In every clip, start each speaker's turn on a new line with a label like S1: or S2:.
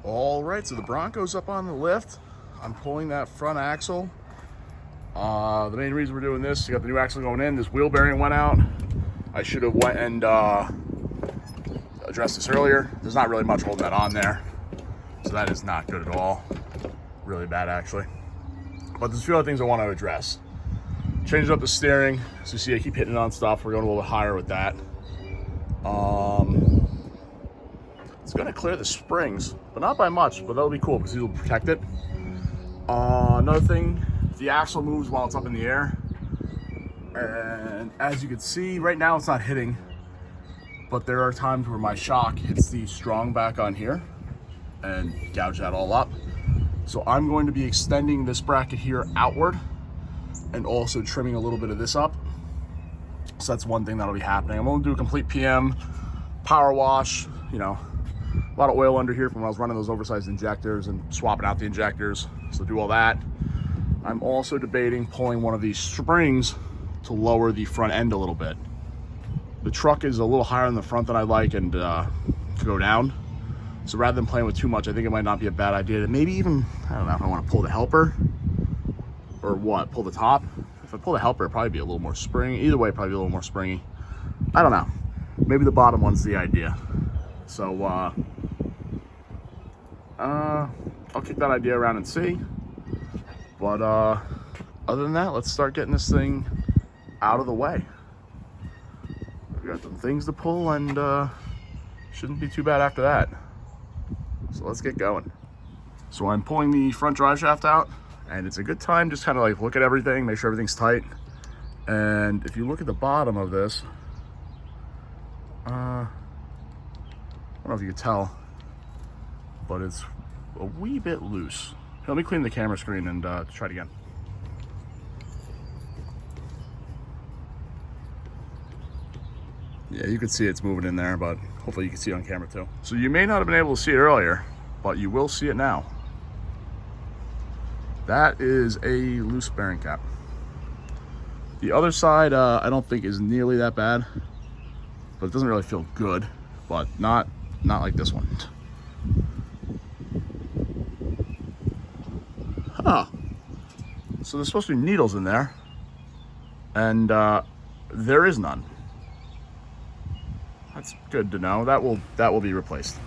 S1: All right, so the Bronco's up on the lift. I'm pulling that front axle. The main reason we're doing this, you got the new axle going in, this wheel bearing went out. I should have went and addressed this earlier. There's not really much holding that on there. So that is not good at all. Really bad, actually. But there's a few other things I want to address. Changing up the steering. So you see I keep hitting it on stuff. We're going a little bit higher with that. It's going to clear the springs, but not by much, but that'll be cool because it'll protect it. Another thing, the axle moves while it's up in the air. And as you can see, right now it's not hitting, but there are times where my shock hits the strong back on here and gouge that all up. So I'm going to be extending this bracket here outward and also trimming a little bit of this up. So that's one thing that'll be happening. I'm going to do a complete PM, power wash, you know, a lot of oil under here from when I was running those oversized injectors and swapping out the injectors. So do all that. I'm also debating pulling one of these springs to lower the front end a little bit. The truck is a little higher in the front than I like and to go down. So rather than playing with too much, I think it might not be a bad idea to maybe even, I don't know if I want to pull the helper or what, pull the top. If I pull the helper, it'd probably be a little more springy. Either way, probably be a little more springy. I don't know. Maybe the bottom one's the idea. So I'll kick that idea around and see. But other than that, let's start getting this thing out of the way. We've got some things to pull and shouldn't be too bad after that. So let's get going. So I'm pulling the front drive shaft out, and it's a good time just kind of like look at everything, make sure everything's tight. And if you look at the bottom of this, I don't know if you can tell, but it's a wee bit loose. Let me clean the camera screen and try it again. Yeah, you can see it's moving in there, but hopefully you can see it on camera too. So you may not have been able to see it earlier, but you will see it now. That is a loose bearing cap. The other side, I don't think is nearly that bad, but it doesn't really feel good, but not like this one. Huh. So there's supposed to be needles in there, and there is none. That's good to know. That will be replaced.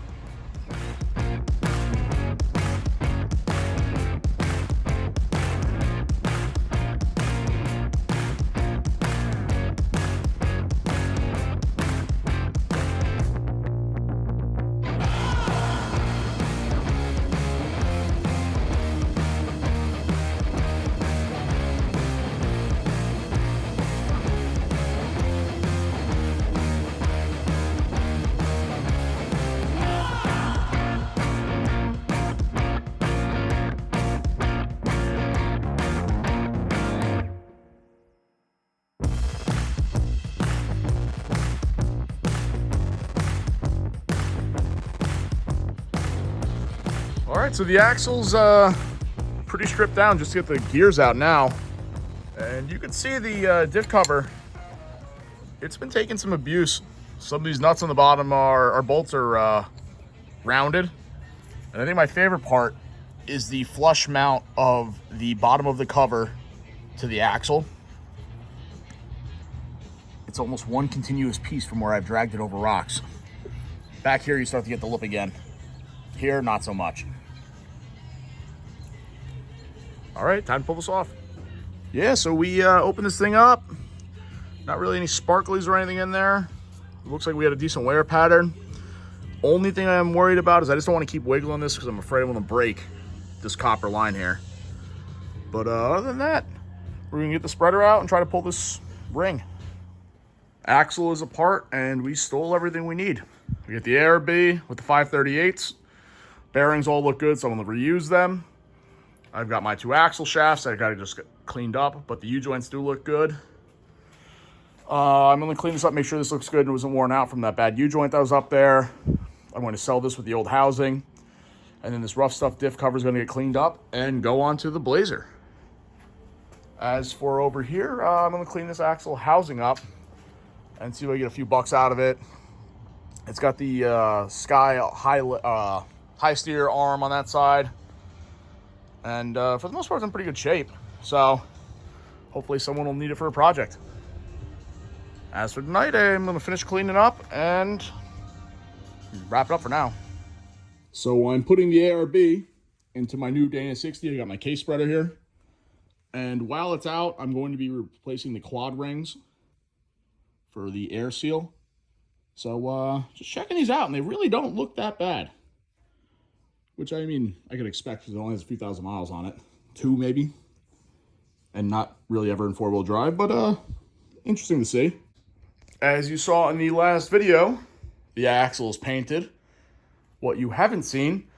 S1: All right, so the axle's pretty stripped down just to get the gears out now. And you can see the diff cover, it's been taking some abuse. Some of these nuts on the bottom our bolts are rounded. And I think my favorite part is the flush mount of the bottom of the cover to the axle. It's almost one continuous piece from where I've dragged it over rocks. Back here, you start to get the lip again. Here, not so much. All right, time to pull this off. Yeah, so we opened this thing up. Not really any sparklies or anything in there. It looks like we had a decent wear pattern. Only thing I'm worried about is I just don't want to keep wiggling this because I'm afraid I'm going to break this copper line here. But other than that, we're going to get the spreader out and try to pull this ring. Axle is apart and we stole everything we need. We get the ARB with the 538s. Bearings all look good, so I'm going to reuse them. I've got my two axle shafts that I got to just get cleaned up, but the U-joints do look good. I'm going to clean this up, make sure this looks good and it wasn't worn out from that bad U-joint that was up there. I'm going to sell this with the old housing. And then this rough stuff diff cover is going to get cleaned up and go onto the Blazer. As for over here, I'm going to clean this axle housing up and see if I get a few bucks out of it. It's got the Sky high high steer arm on that side. And for the most part, it's in pretty good shape. So hopefully someone will need it for a project. As for tonight, I'm going to finish cleaning up and wrap it up for now. So I'm putting the ARB into my new Dana 60. I got my case spreader here. And while it's out, I'm going to be replacing the quad rings for the air seal. So just checking these out, and they really don't look that bad. Which, I mean, I could expect because it only has a few thousand miles on it. 2 maybe. And not really ever in 4-wheel drive, but interesting to see. As you saw in the last video, the axle is painted. What you haven't seen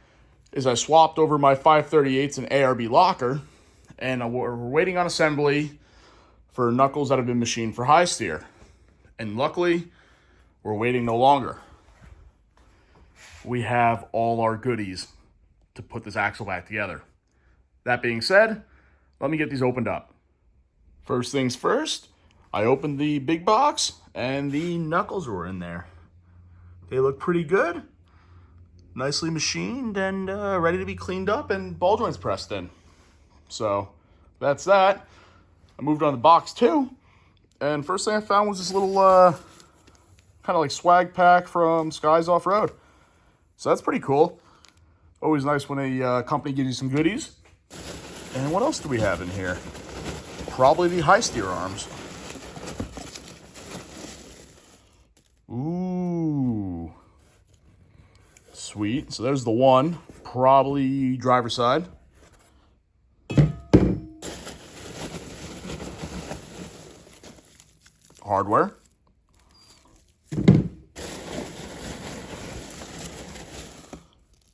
S1: is I swapped over my 538s and ARB locker, and we're waiting on assembly for knuckles that have been machined for high steer. And luckily, we're waiting no longer. We have all our goodies to put this axle back together. That being said, let me get these opened up. First things first, I opened the big box and the knuckles were in there. They look pretty good. Nicely machined and ready to be cleaned up and ball joints pressed in. So that's that. I moved on to box 2. And first thing I found was this little kind of like swag pack from Skies Off-Road. So that's pretty cool. Always nice when a company gives you some goodies. And what else do we have in here? Probably the high steer arms. Ooh. Sweet. So there's the one. Probably driver's side. Hardware.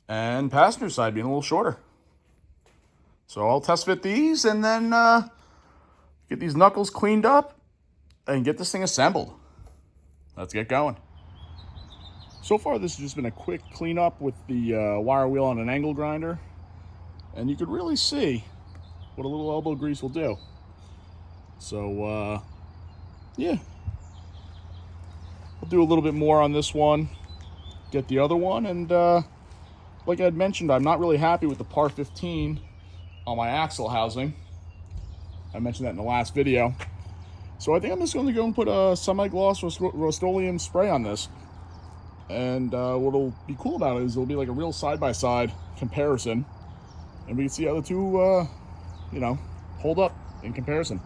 S1: And passenger side being a little shorter. So I'll test fit these and then get these knuckles cleaned up and get this thing assembled. Let's get going. So far this has just been a quick cleanup with the wire wheel on an angle grinder. And you could really see what a little elbow grease will do. So yeah. I'll do a little bit more on this one. Get the other one and like I had mentioned, I'm not really happy with the par 15 on my axle housing. I mentioned that in the last video. So I think I'm just going to go and put a semi-gloss Rust-Oleum spray on this. And what'll be cool about it is it'll be like a real side-by-side comparison. And we can see how the two, you know, hold up in comparison.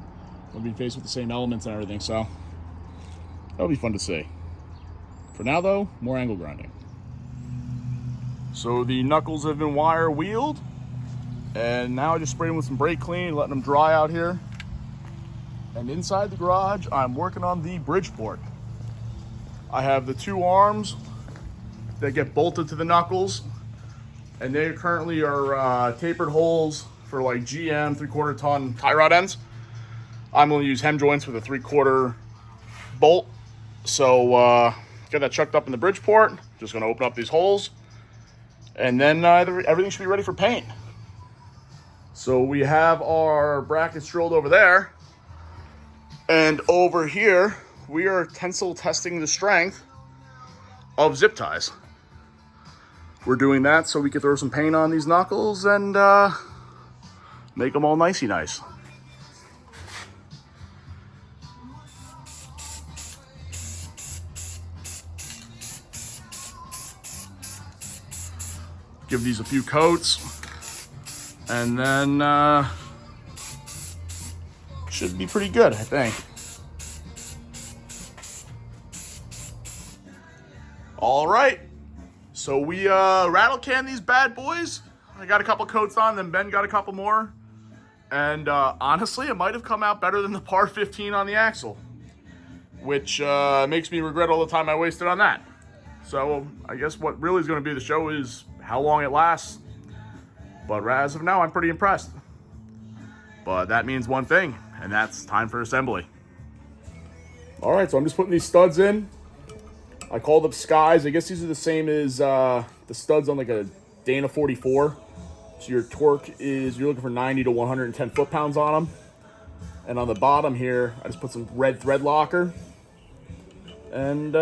S1: We'll be faced with the same elements and everything, so that'll be fun to see. For now, though, more angle grinding. So the knuckles have been wire wheeled, and now I just sprayed them with some brake clean, letting them dry out here. And inside the garage, I'm working on the Bridgeport. I have the 2 arms that get bolted to the knuckles, and they currently are tapered holes for like GM 3/4 ton tie rod ends. I'm going to use hem joints with a 3/4 bolt. So get that chucked up in the Bridgeport. Just going to open up these holes. And then everything should be ready for paint. So we have our brackets drilled over there. And over here, we are tensile testing the strength of zip ties. We're doing that so we can throw some paint on these knuckles and make them all nicey nice. Give these a few coats, and then should be pretty good, I think. All right, so we rattle can these bad boys. I got a couple coats on, then Ben got a couple more, and honestly, it might have come out better than the par 15 on the axle, which makes me regret all the time I wasted on that. So I guess what really is going to be the show is how long it lasts. But as of now, I'm pretty impressed. But that means one thing, and that's time for assembly. All right, so I'm just putting these studs in. I call them Skies. I guess these are the same as the studs on like a Dana 44. So your torque is, you're looking for 90 to 110 foot-pounds on them. And on the bottom here, I just put some red thread locker. And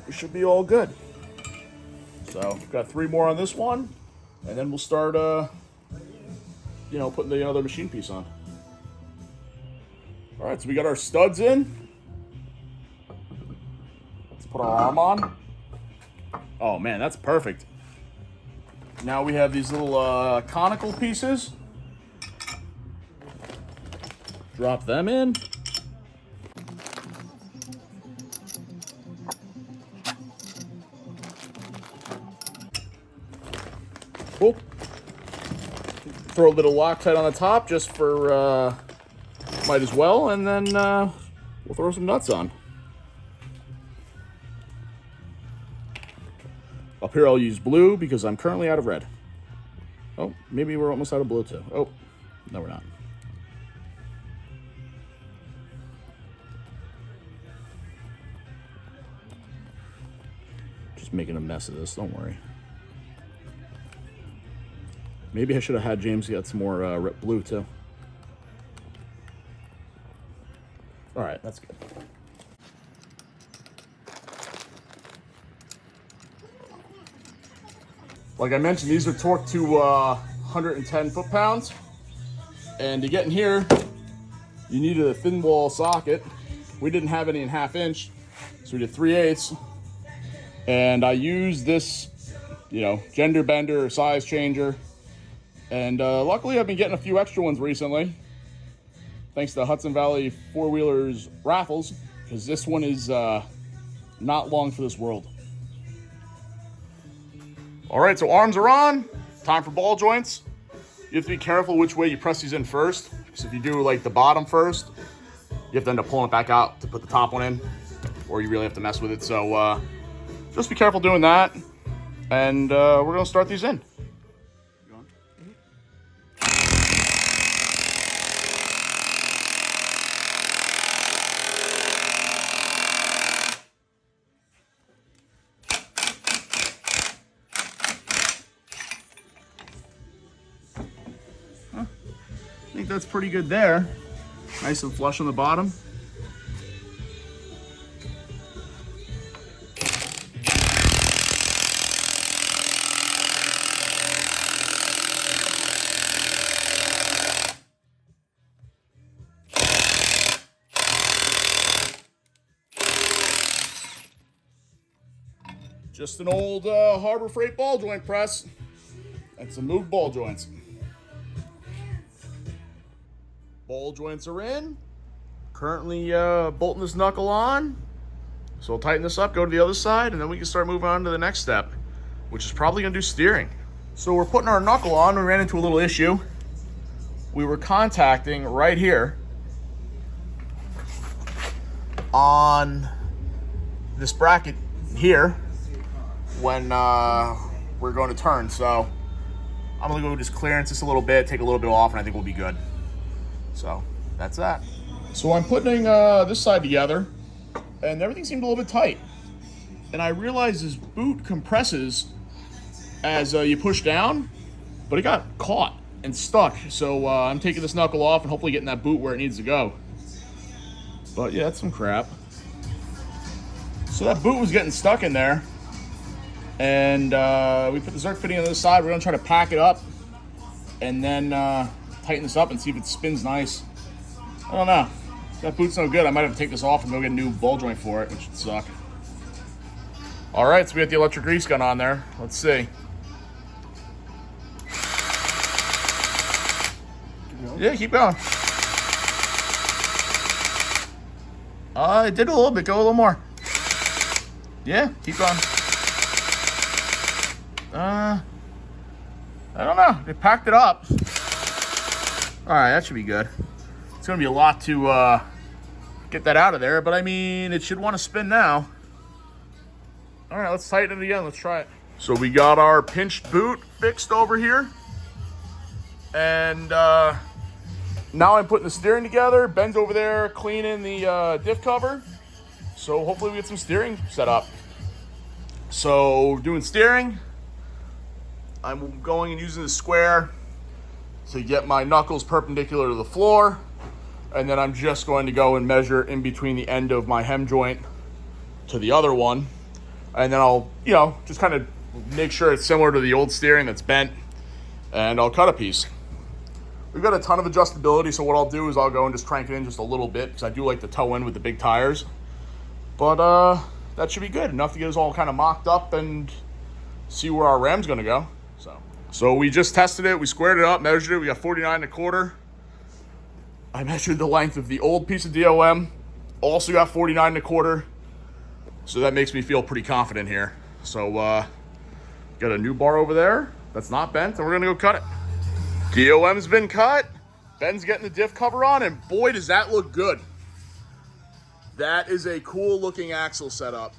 S1: we should be all good. So got 3 more on this one. And then we'll start, you know, putting the other machine piece on. All right, so we got our studs in. Let's put our arm on. Oh man, that's perfect. Now we have these little conical pieces. Drop them in. Cool. Throw a little Loctite on the top just for, might as well, and then we'll throw some nuts on. Up here I'll use blue because I'm currently out of red. Oh, maybe we're almost out of blue too. Oh, no we're not. Just making a mess of this, don't worry. Maybe I should have had James get some more blue too. All right, that's good. Like I mentioned, these are torqued to 110 foot-pounds. And to get in here, you needed a thin wall socket. We didn't have any in 1/2 inch, so we did 3/8. And I used this, you know, gender bender, size changer. And luckily I've been getting a few extra ones recently, thanks to Hudson Valley Four-Wheelers raffles, because this one is not long for this world. All right, so arms are on. Time for ball joints. You have to be careful which way you press these in first, because if you do like the bottom first, you have to end up pulling it back out to put the top one in, or you really have to mess with it. So just be careful doing that. And we're gonna start these in. I think that's pretty good there. Nice and flush on the bottom. Just an old Harbor Freight ball joint press and some moved ball joints. Ball joints are in. Currently bolting this knuckle on. So we'll tighten this up, go to the other side, and then we can start moving on to the next step, which is probably gonna do steering. So we're putting our knuckle on. We ran into a little issue. We were contacting right here on this bracket here when we're going to turn. So I'm gonna go just clearance this a little bit, take a little bit off, and I think we'll be good. So that's that. So I'm putting this side together, and everything seemed a little bit tight. And I realized this boot compresses as you push down, but it got caught and stuck. So I'm taking this knuckle off and hopefully getting that boot where it needs to go. But yeah, that's some crap. So that boot was getting stuck in there. And we put the Zerk fitting on the other side. We're gonna try to pack it up and then tighten this up and see if it spins nice. I don't know. If that boot's no good, I might have to take this off and go get a new ball joint for it, which would suck. All right, so we got the electric grease gun on there. Let's see. Yeah, keep going. It did a little bit. Go a little more. Yeah, keep going. I don't know. They packed it up. All right, that should be good. It's gonna be a lot to get that out of there, but I mean, it should want to spin now. All right, let's tighten it again. Let's try it. So we got our pinched boot fixed over here. And now I'm putting the steering together. Ben's over there cleaning the diff cover. So hopefully we get some steering set up. So doing steering, I'm going and using the square to get my knuckles perpendicular to the floor. And then I'm just going to go and measure in between the end of my hem joint to the other one. And then I'll, you know, just kind of make sure it's similar to the old steering that's bent. and I'll cut a piece. We've got a ton of adjustability, so what I'll do is I'll go and just crank it in just a little bit, because I do like to toe in with the big tires. But that should be good, enough to get us all kind of mocked up and see where our ram's gonna go. So we just tested it, we squared it up, measured it, we got 49.25. I measured the length of the old piece of DOM, also got 49.25. So that makes me feel pretty confident here. So got a new bar over there that's not bent, and we're gonna go cut it. DOM's been cut, Ben's getting the diff cover on, and boy does that look good. That is a cool looking axle setup.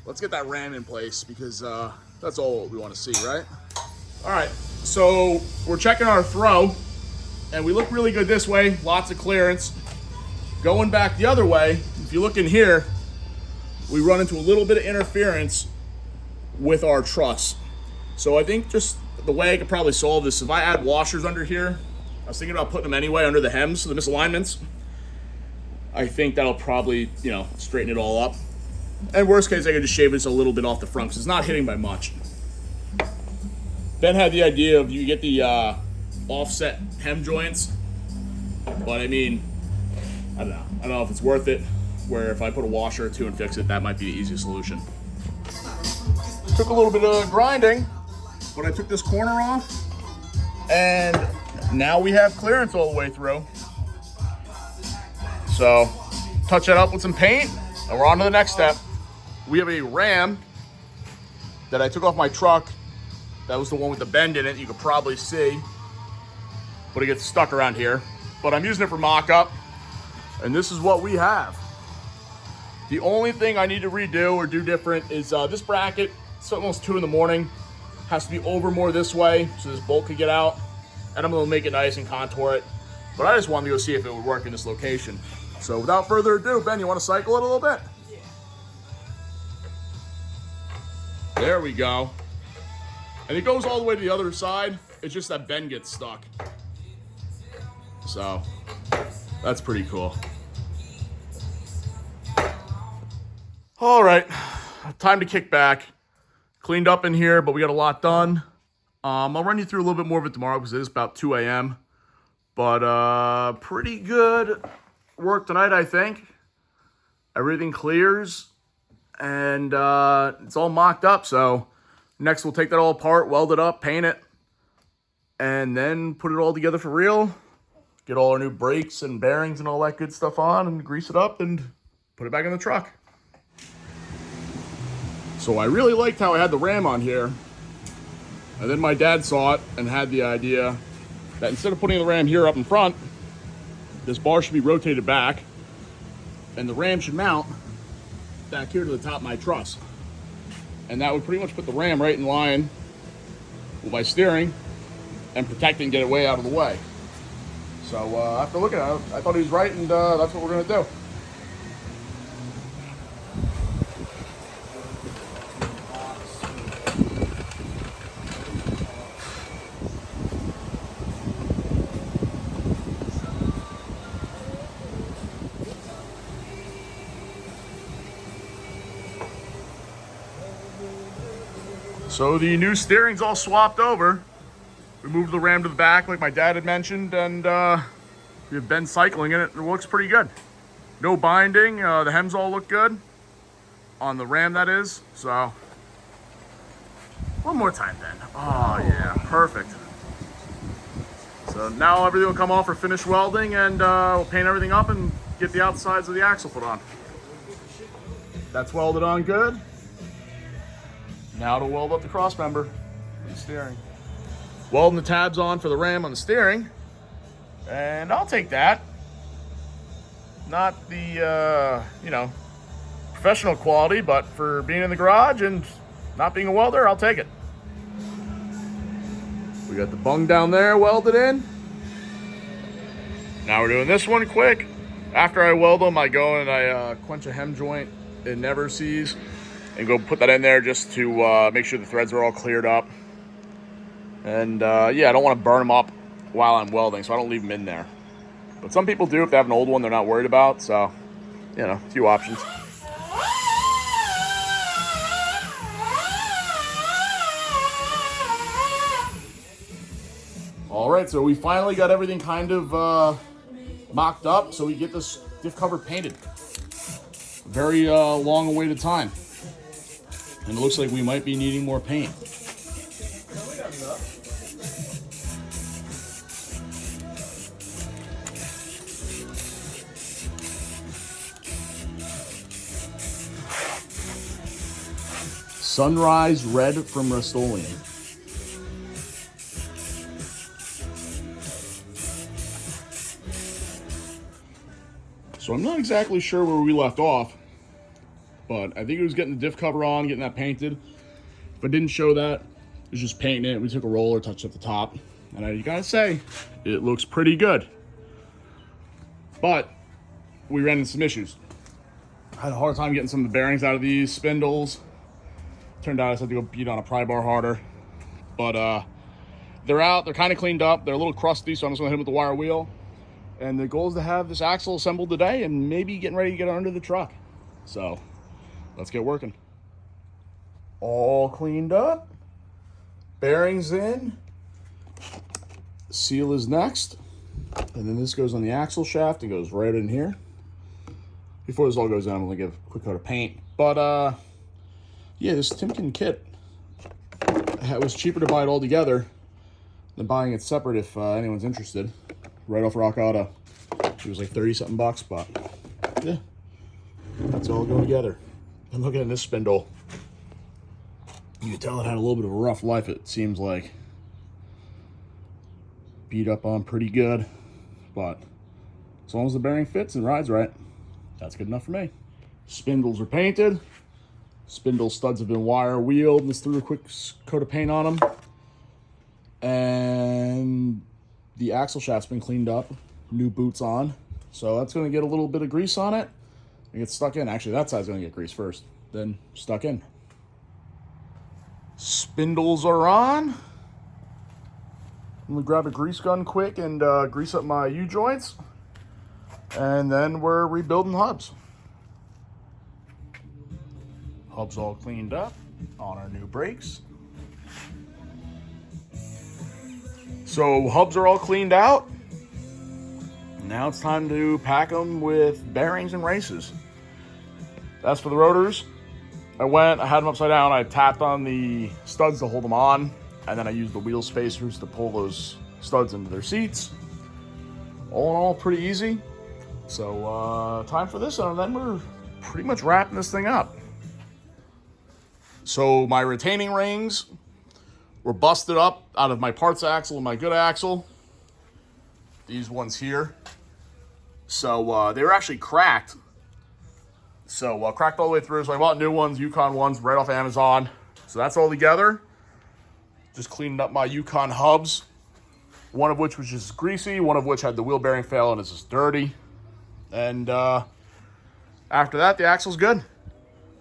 S1: Let's get that ram in place, because that's all we want to see, right? All right, so we're checking our throw, and we look really good this way, lots of clearance. Going back the other way, if you look in here, we run into a little bit of interference with our truss. So I think just the way I could probably solve this, if I add washers under here, I was thinking about putting them anyway under the hems, the misalignments. I think that'll probably, you know, straighten it all up. And worst case, I could just shave this a little bit off the front, because it's not hitting by much. Ben had the idea of you get the offset hem joints, but I mean, I don't know. I don't know if it's worth it, where if I put a washer or two and fix it, that might be the easiest solution. Took a little bit of grinding, but I took this corner off, and now we have clearance all the way through. So, touch that up with some paint, and we're on to the next step. We have a ram that I took off my truck. That was the one with the bend in it, you could probably see, but it gets stuck around here. But I'm using it for mock-up, and this is what we have. The only thing I need to redo or do different is this bracket, it's almost 2 in the morning, has to be over more this way so this bolt could get out, and I'm gonna make it nice and contour it. But I just wanted to go see if it would work in this location. So without further ado, Ben, you wanna cycle it a little bit? Yeah. There we go. And it goes all the way to the other side. It's just that bend gets stuck. So that's pretty cool. All right, time to kick back. Cleaned up in here, but we got a lot done. I'll run you through a little bit more of it tomorrow, because it is about 2 a.m. But pretty good work tonight, I think. Everything clears, and it's all mocked up. So next we'll take that all apart, weld it up, paint it, and then put it all together for real. Get all our new brakes and bearings and all that good stuff on, and grease it up and put it back in the truck. So I really liked how I had the ram on here. And then my dad saw it and had the idea that instead of putting the ram here up in front, this bar should be rotated back, and the ram should mount back here to the top of my truss. And that would pretty much put the ram right in line with my steering and protect it and get it way out of the way. So after looking at it, I thought he was right, and that's what we're gonna do. So the new steering's all swapped over. We moved the ram to the back like my dad had mentioned, and we have Ben cycling in it. It looks pretty good. No binding, the hems all look good. On the ram, that is. So, one more time, Ben. Oh yeah, perfect. So now everything will come off for finished welding, and we'll paint everything up and get the outsides of the axle put on. That's welded on good. Now to weld up the cross member for the steering. Welding the tabs on for the ram on the steering, and I'll take that. Not the, you know, professional quality, but for being in the garage and not being a welder, I'll take it. We got the bung down there welded in. Now we're doing this one quick. After I weld them, I go and I quench a hem joint in Never Seas and go put that in there just to make sure the threads are all cleared up. And yeah, I don't want to burn them up while I'm welding, so I don't leave them in there. But some people do if they have an old one they're not worried about, so, you know, a few options. All right, so we finally got everything kind of mocked up so we get this diff cover painted. Very long awaited time. And it looks like we might be needing more paint. Sunrise Red from Rust-Oleum. So I'm not exactly sure where we left off, but I think it was getting the diff cover on, getting that painted. If I didn't show that, it was just painting it. We took a roller, touched up the top, and I gotta say, it looks pretty good. But we ran into some issues. I had a hard time getting some of the bearings out of these spindles. Turned out I just had to go beat on a pry bar harder. But they're out, they're kind of cleaned up. They're a little crusty, so I'm just gonna hit them with the wire wheel. And the goal is to have this axle assembled today and maybe getting ready to get under the truck. So let's get working. All cleaned up. Bearings in. Seal is next. And then this goes on the axle shaft and goes right in here. Before this all goes in, I'm gonna give a quick coat of paint. But yeah, this Timken kit, it was cheaper to buy it all together than buying it separate if anyone's interested. Right off Rock Auto. It was like 30 something bucks, but yeah, that's all going together. And looking at this spindle, you can tell it had a little bit of a rough life, it seems like. Beat up on pretty good, but as long as the bearing fits and rides right, that's good enough for me. Spindles are painted. Spindle studs have been wire wheeled. Let's threw a quick coat of paint on them. And the axle shaft's been cleaned up. New boots on. So that's going to get a little bit of grease on it. It gets stuck in. Actually, that side's going to get grease first, then stuck in. Spindles are on. I'm going to grab a grease gun quick and grease up my U-joints. And then we're rebuilding hubs. Hubs all cleaned up on our new brakes. So hubs are all cleaned out. Now it's time to pack them with bearings and races. As for the rotors, I had them upside down. I tapped on the studs to hold them on, and then I used the wheel spacers to pull those studs into their seats. All in all, pretty easy. So time for this, and then we're pretty much wrapping this thing up. So my retaining rings were busted up out of my parts axle and my good axle. These ones here. So they were actually cracked. So cracked all the way through. So I bought new ones, Yukon ones, right off Amazon. So that's all together. Just cleaned up my Yukon hubs. One of which was just greasy. One of which had the wheel bearing fail and is just dirty. And after that, the axle's good.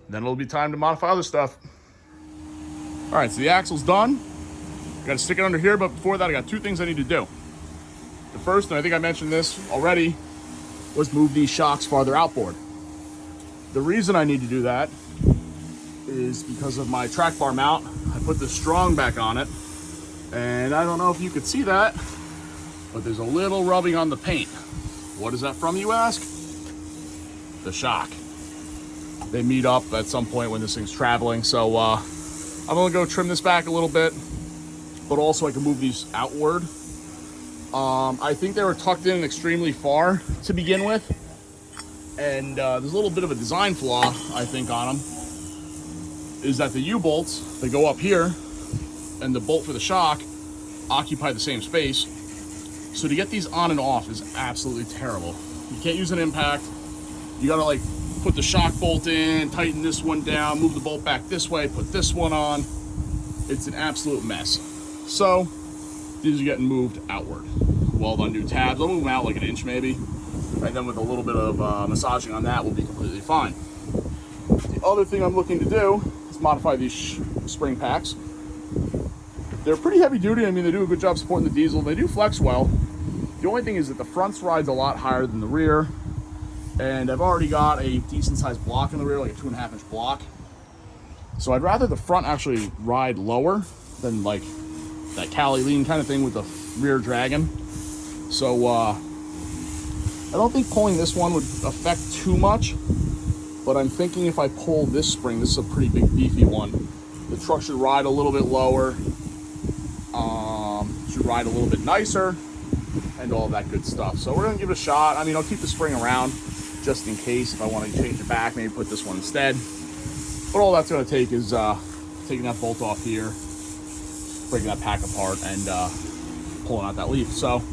S1: Then it'll be time to modify other stuff. All right, so the axle's done. Got to stick it under here, but before that, I got two things I need to do. The first, and I think I mentioned this already, was move these shocks farther outboard. The reason I need to do that is because of my track bar mount. I put the strong back on it, and I don't know if you could see that, but there's a little rubbing on the paint. What is that from, you ask? The shock. They meet up at some point when this thing's traveling, so I'm gonna go trim this back a little bit, but also I can move these outward. I think they were tucked in extremely far to begin with, and there's a little bit of a design flaw, I think, on them, is that the U-bolts, they go up here, and the bolt for the shock occupy the same space. So to get these on and off is absolutely terrible. You can't use an impact. You gotta like put the shock bolt in, tighten this one down, move the bolt back this way, put this one on. It's an absolute mess. So these are getting moved outward. Weld on new tabs. I'll move them out like an inch maybe. And then with a little bit of massaging on that, we'll be completely fine. The other thing I'm looking to do is modify these spring packs. They're pretty heavy duty. I mean, they do a good job supporting the diesel. They do flex well. The only thing is that the front ride's a lot higher than the rear. And I've already got a decent sized block in the rear, like a 2.5 inch block. So I'd rather the front actually ride lower than like that Cali lean kind of thing with the rear dragging. So I don't think pulling this one would affect too much, but I'm thinking if I pull this spring, this is a pretty big beefy one, the truck should ride a little bit lower, should ride a little bit nicer, and all that good stuff. So we're gonna give it a shot. I mean, I'll keep the spring around just in case if I want to change it back, maybe put this one instead. But all that's gonna take is taking that bolt off here, breaking that pack apart, and pulling out that leaf. So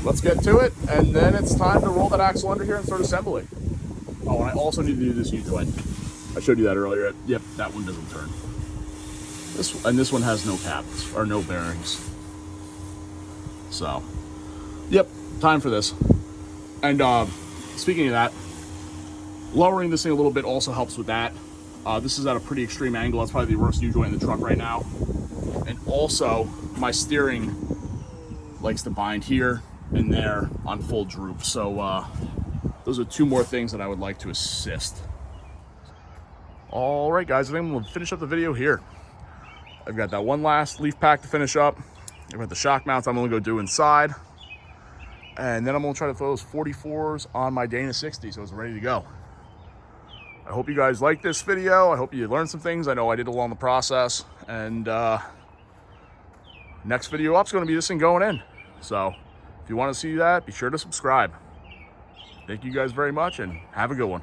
S1: let's get to it, and then it's time to roll that axle under here and start assembling. Oh, and I also need to do this U-joint. I showed you that earlier. Yep, that one doesn't turn. This one has no caps, or no bearings. So, yep, time for this. And speaking of that, lowering this thing a little bit also helps with that. This is at a pretty extreme angle. That's probably the worst U-joint in the truck right now. And also, my steering likes to bind here and there on full droop. So those are two more things that I would like to assist. All right, guys, I think I'm gonna finish up the video here. I've got that one last leaf pack to finish up. I've got the shock mounts I'm gonna go do inside. And then I'm gonna try to throw those 44s on my Dana 60 so it's ready to go. I hope you guys like this video. I hope you learned some things. I know I did along the process. And next video up is gonna be this thing going in. So if you wanna see that, be sure to subscribe. Thank you guys very much and have a good one.